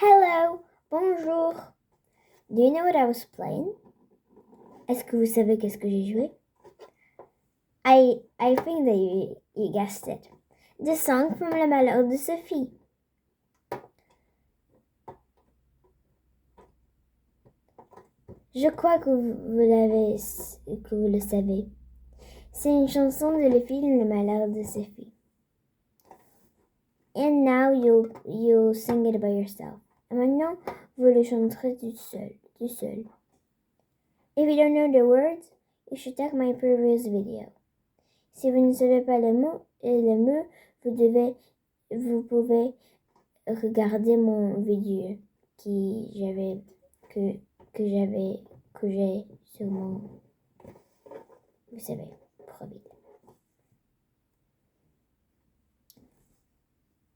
Hello, bonjour. Do you know what I was playing? Est-ce que vous savez qu'est-ce que j'ai joué? I think that you guessed it. The song from Le Malheur de Sophie. Je crois que vous le savez. C'est une chanson de le film Le Malheur de Sophie. And now you'll sing it by yourself. Et maintenant, vous le chanterez tout seul. If you don't know the words, you should check my previous video. Si vous ne savez pas le mot, vous pouvez regarder mon vidéo que j'ai sur mon, vous savez, profil.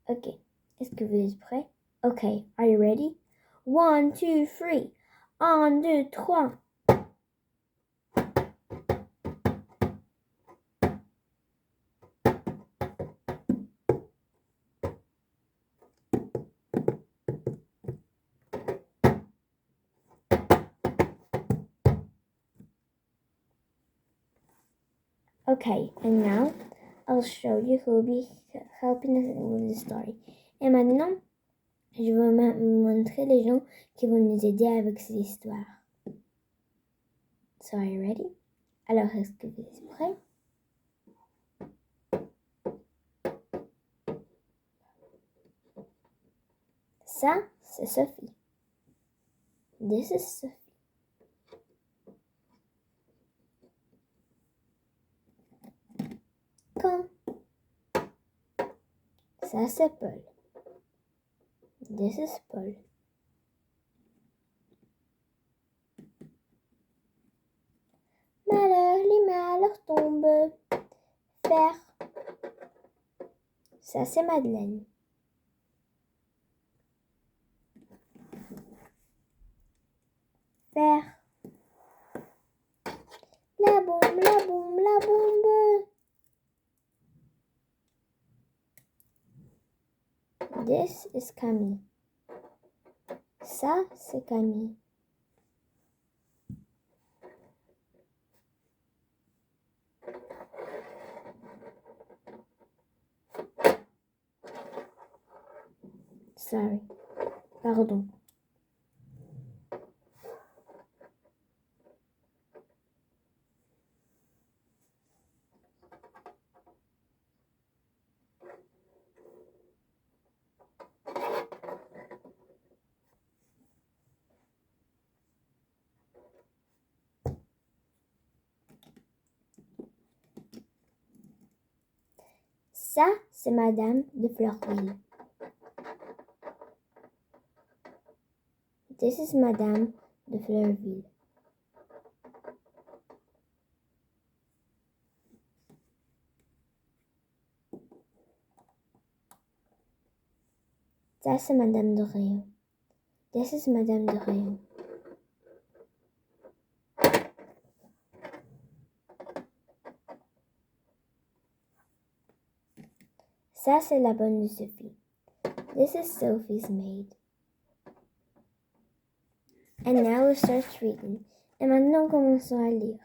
Ok, est-ce que vous êtes prêts? Ok, are you ready? 1, 2, 3. 1, 2, 3. Okay, and now I'll show you who will be helping us with the story. Et maintenant, je vais vous montrer les gens qui vont nous aider avec cette histoire. So, are you ready? Alors, est-ce que vous êtes prêts? Ça, c'est Sophie. This is Sophie. Quand? Ça, c'est Paul. This is Paul. Malheur, les malheurs tombent. Faire. Ça, c'est Madeleine. Faire. La bombe, la bombe, la bombe. This is Camille. Ça, c'est Camille. Sorry. Pardon. Ça, c'est Madame de Fleurville. This is Madame de Fleurville. Ça, c'est Madame de Rayon. This is Madame de Rayon. Ça, c'est la bonne de Sophie. This is Sophie's maid. And now we start reading. Et maintenant, commençons à lire.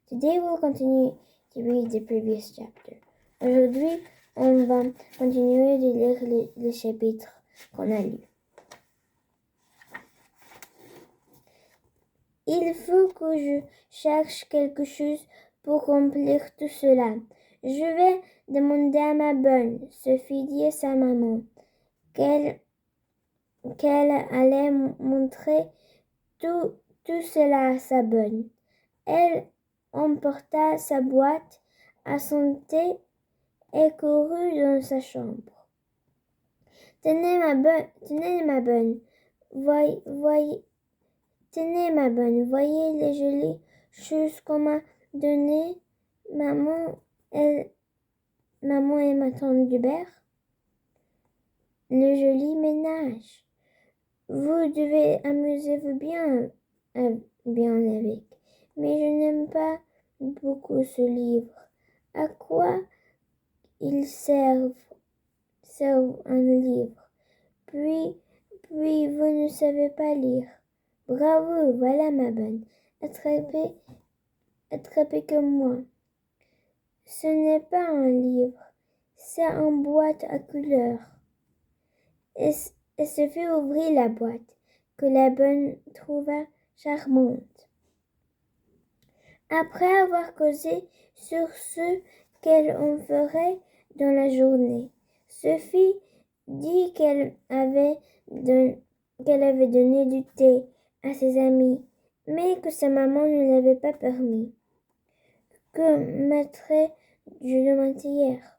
Today we'll continue to read the previous chapter. Aujourd'hui, on va continuer de lire le chapitre qu'on a lu. Il faut que je cherche quelque chose pour remplir tout cela. Je vais demander à ma bonne, Sophie dit à sa maman, qu'elle allait montrer tout cela à sa bonne. Elle emporta sa boîte à son thé et courut dans sa chambre. Tenez ma bonne, tenez ma bonne, voyez les jolies choses qu'on m'a données, maman et ma tante Hubert. Le joli ménage. Vous devez amuser-vous bien avec. Mais je n'aime pas beaucoup ce livre. À quoi il serve un livre? Puis vous ne savez pas lire. Bravo, voilà ma bonne. Attrapez comme moi. Ce n'est pas un livre, c'est une boîte à couleurs. Et se fit ouvrir la boîte, que la bonne trouva charmante. Après avoir causé sur ce qu'elle en ferait dans la journée, Sophie dit qu'elle avait donné du thé à ses amis, mais que sa maman ne l'avait pas permis. Que mettrais-je de matière?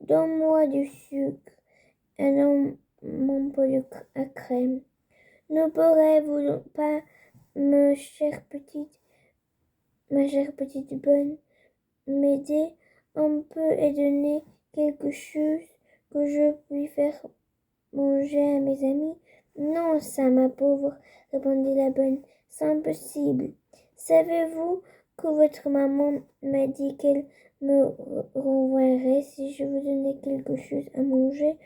Donne-moi du sucre et non mon pot à crème. Ne pourrez-vous pas, ma chère petite bonne, m'aider un peu et donner quelque chose que je puis faire manger à mes amis? Non, ça, ma pauvre, répondit la bonne, c'est impossible. Savez-vous que votre maman m'a dit qu'elle me renvoierait si je vous donnais quelque chose à manger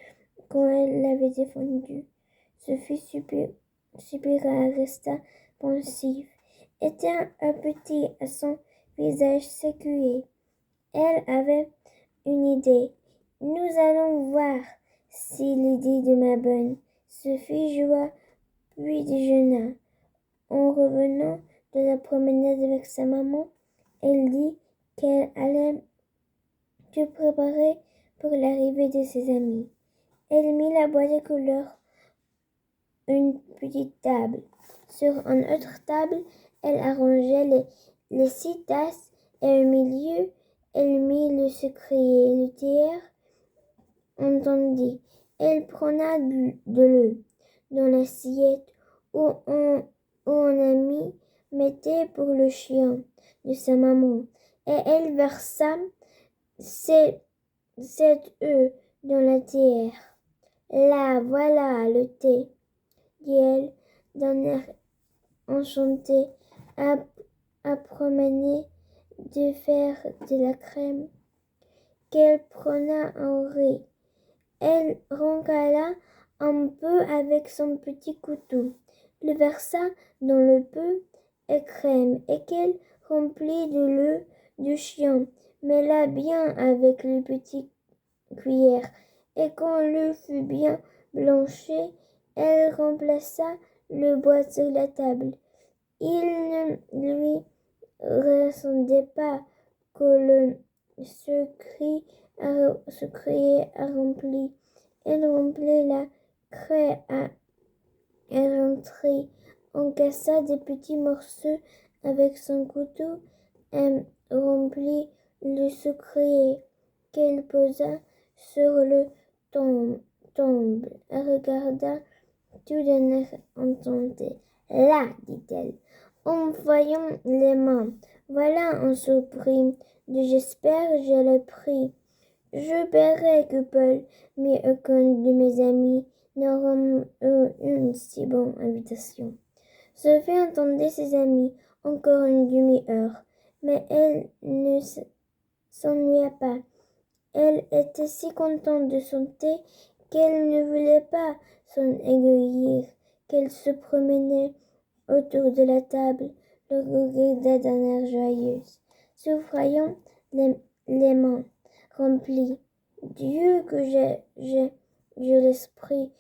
quand elle l'avait défendu? Sophie soupira et resta pensive. Était un petit à son visage séculier. Elle avait une idée. Nous allons voir si l'idée de ma bonne Sophie joua puis déjeuna. En revenant de la promenade avec sa maman, elle dit qu'elle allait tout préparer pour l'arrivée de ses amis. Elle mit la boîte de couleurs une petite table. Sur une autre table, elle arrangeait les 6 tasses et au milieu, elle mit le sucrier. Le tiers entendit. Elle prenait de l'eau dans l'assiette où on a mis mettait pour le chien de sa maman et elle versa cette eau dans la tierre. Là, voilà le thé, dit-elle d'un air enchanté, à promener de faire de la crème qu'elle prenait en riz. Elle roncala un peu avec son petit couteau, le versa dans le pot et crème et qu'elle remplit de l'eau du chien, mêla bien avec le petit cuillère et quand l'eau fut bien blanchie, elle remplaça le bois sur la table. Il ne lui ressemblait pas que le sucrier a rempli. Elle remplit la craie et rentrait, en cassa des petits morceaux avec son couteau et remplit le sucrier qu'elle posa sur le tombe et regarda tout d'un air enchanté. Là, dit-elle, en voyant les mains, voilà un surpris de j'espère je l'ai pris. Je paierai que Paul, mais aucun de mes amis n'auront eu une si bonne invitation. Sophie entendait ses amis encore une demi-heure, mais elle ne s'ennuya pas. Elle était si contente de son thé qu'elle ne voulait pas s'en égoïr, qu'elle se promenait autour de la table, le regarda d'un air joyeux, souffrant les mains remplies. Dieu que j'ai l'esprit,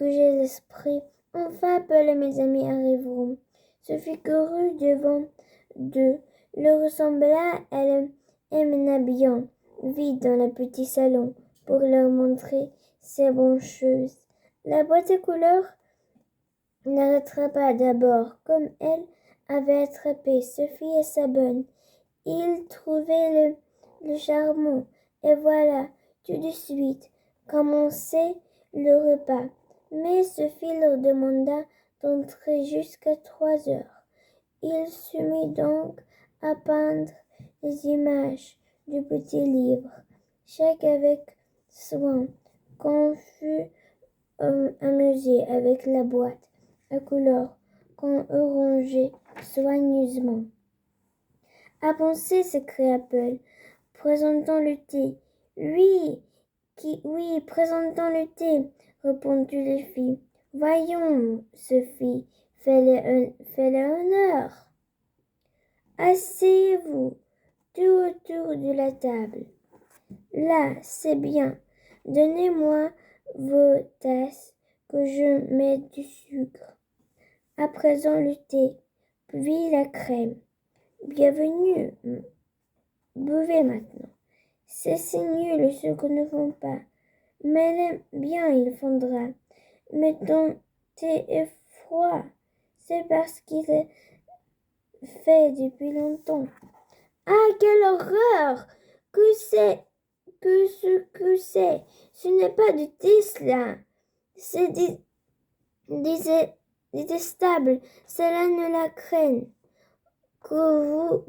j'ai l'esprit. Enfin, Paul et mes amis arriveront. Sophie courut devant d'eux, leur ressembla, elle emmena bien vite dans le petit salon pour leur montrer ces bonnes choses. La boîte de couleurs la rattrapa d'abord, comme elle avait attrapé Sophie et sa bonne. Il trouvait le charmant, et voilà, tout de suite, commençait le repas. Mais Sophie leur demanda d'entrer jusqu'à 3 heures. Il se mit donc à peindre les images du petit livre, chaque avec soin, qu'on fut amusé avec la boîte à couleurs qu'on eut rangée soigneusement. À penser, s'écria Paul, présentant le thé. Oui, Oui, présentons le thé, répondit les filles. Voyons, Sophie, fais-le honneur. Asseyez-vous tout autour de la table. Là, c'est bien. Donnez-moi vos tasses que je mette du sucre. À présent le thé, puis la crème. Bienvenue. Buvez maintenant. C'est nul ce que ne font pas. Mais bien il fondra. Mais ton thé est froid. C'est parce qu'il est fait depuis longtemps. Ah, quelle horreur! Que c'est? Que c'est? Ce n'est pas du thé, cela. C'est détestable. Cela ne la craigne. Que nous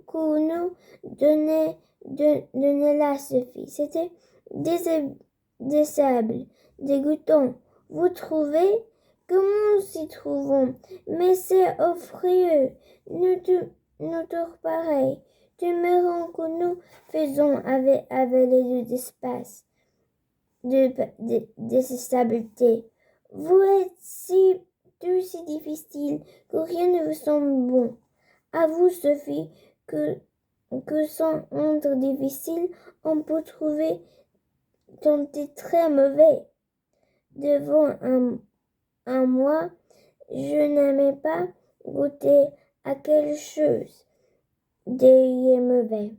donnez-la, Sophie. C'était détestable, dégoûtant. Vous trouvez? Comment s'y trouvons? Mais c'est offrieux. Nous tous pareil. Demeurons que nous faisons avec les deux espaces de stabilité. Vous êtes tout si difficile que rien ne vous semble bon. Avoue, Sophie, que sans rendre difficile, on peut trouver ton thé très mauvais. Devant un mois, je n'aimais pas goûter à quelque chose de mauvais.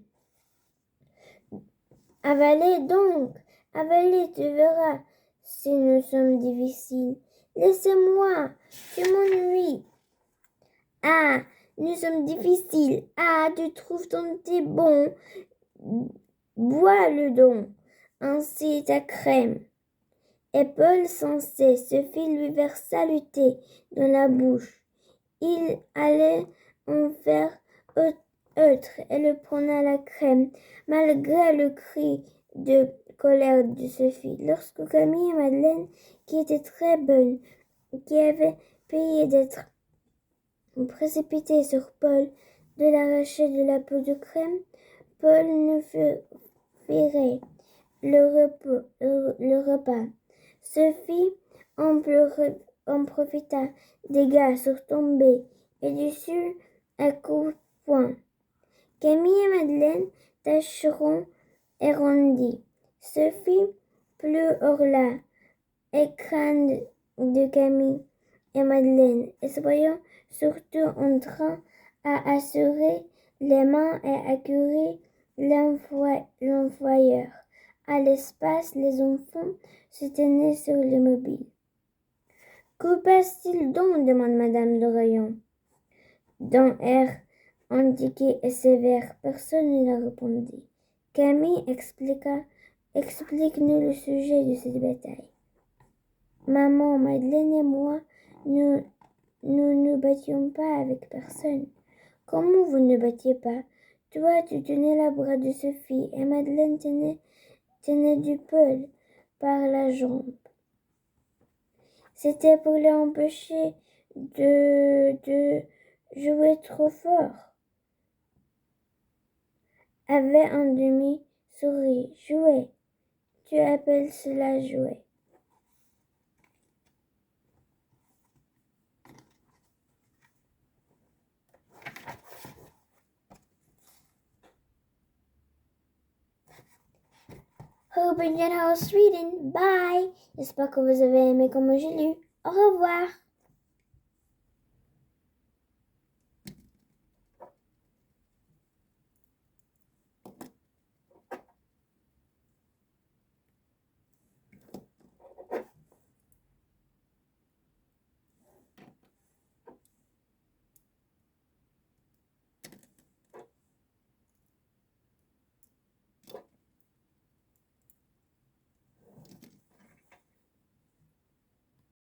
Avalez donc, avalez, tu verras si nous sommes difficiles. Laissez-moi, je m'ennuie. Ah, nous sommes difficiles. Ah, tu trouves ton thé bon. Bois-le donc. Ainsi ta crème. Et Paul, sans cesse, Sophie lui versa le thé dans la bouche. Il allait en faire autre et le prenait la crème, malgré le cri de colère de Sophie. Lorsque Camille et Madeleine, qui étaient très bonnes, qui avaient payé d'être précipitées sur Paul, de l'arracher de la peau de crème, Paul ne ferait le repas. Sophie en profita des gars surtombés et dessus à coups de poing. Camille et Madeleine tâcheront et rendit. Sophie plus hurla et crâne de Camille et Madeleine, et se voyant surtout en train à assurer les mains et accueillir l'envoyeur. À l'espace, les enfants se tenaient sur les mobiles. Que passe-t-il donc? Demande Madame de Rayon. D'un air indiqué et sévère, personne ne la répondit. Camille explique-nous le sujet de cette bataille. Maman, Madeleine et moi, nous ne battions pas avec personne. Comment vous ne battiez pas? Toi, tu tenais la bras de Sophie et Madeleine tenait du Paul par la jambe. C'était pour l'empêcher de jouer trop fort. Avait un demi-souris. Jouer. Tu appelles cela jouer? Hope you enjoyed House Reading. Bye. J'espère que vous avez aimé comme j'ai lu. Au revoir.